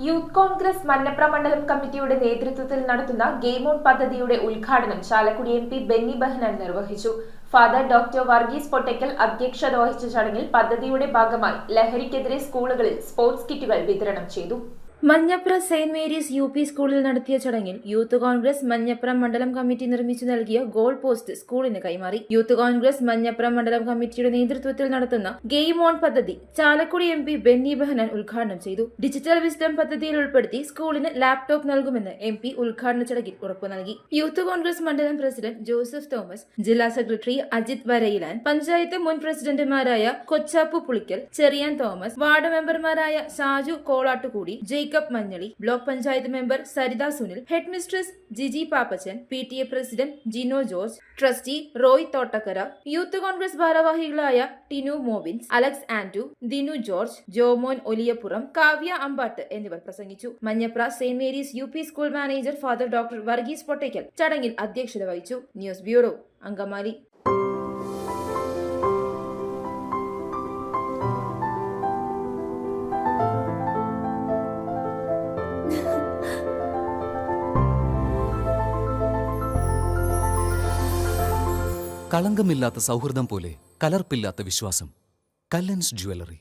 Youth Congress മന്നപ്ര മണ്ഡലം കമ്മിറ്റിയുടെ നേതൃത്വത്തിൽ നടത്തുന്ന ഗെയിം ഓൺ പദ്ധതിയുടെ ഉദ്ഘാടനം ചാലക്കുടി എം പി ബെന്നി ബെഹനാൻ നിർവഹിച്ചു. ഫാദർ ഡോക്ടർ വർഗീസ് പൊട്ടയ്ക്കൽ അധ്യക്ഷത വഹിച്ച ചടങ്ങിൽ പദ്ധതിയുടെ ഭാഗമായി ലഹരിക്കെതിരെ സ്കൂളുകളിൽ സ്പോർട്സ് കിറ്റുകൾ വിതരണം ചെയ്തു. Manjapra saint Mary's UP. സ്കൂളിൽ നടത്തിയ ചടങ്ങിൽ യൂത്ത് കോൺഗ്രസ് മഞ്ഞപ്ര മണ്ഡലം കമ്മിറ്റി നിർമ്മിച്ചു നൽകിയ ഗോൾ പോസ്റ്റ് സ്കൂളിന് കൈമാറി. യൂത്ത് കോൺഗ്രസ് മഞ്ഞപ്ര മണ്ഡലം കമ്മിറ്റിയുടെ നേതൃത്വത്തിൽ നടത്തുന്ന ഗെയിം ഓൺ പദ്ധതി ചാലക്കുടി എം പി ബെന്നി ബെഹനാൻ ഉദ്ഘാടനം ചെയ്തു. ഡിജിറ്റൽ വിസ്ഡം പദ്ധതിയിൽ ഉൾപ്പെടുത്തി സ്കൂളിന് ലാപ്ടോപ്പ് നൽകുമെന്ന് എം പി ഉദ്ഘാടന ചടങ്ങിൽ ഉറപ്പു നൽകി. യൂത്ത് കോൺഗ്രസ് മണ്ഡലം പ്രസിഡന്റ് ജോസഫ് തോമസ്, ജില്ലാ സെക്രട്ടറി അജിത് വരയിലാൻ, പഞ്ചായത്ത് മുൻ പ്രസിഡന്റുമാരായ കൊച്ചാപ്പു പുളിക്കൽ, ചെറിയാൻ തോമസ്, വാർഡ് മെമ്പർമാരായ Shaju Kolattukudi, Jacob Manjali, block panchayat member Saritha Sunil, head mistress Jiji Pappachan, PTA president Jino George, trustee Roy Thottakkara, Youth Congress ഭാരവാഹികളായ ടിനു മോബിൻസ്, അലക്സ് ആന്റു, ദിനു ജോർജ്, ജോമോൻ ഒലിയപ്പുറം, കാവ്യ അമ്പാട്ട് എന്നിവർ പ്രസംഗിച്ചു. Manjapra saint Mary's UP. School manager father doctor Varghese Pottakkal ചടങ്ങിൽ അധ്യക്ഷത വഹിച്ചു. News bureau, Angamaly. കളങ്കമില്ലാത്ത സൗഹൃദം പോലെ കലർപ്പില്ലാത്ത വിശ്വാസം. കല്ലൻസ് ജ്വല്ലറി.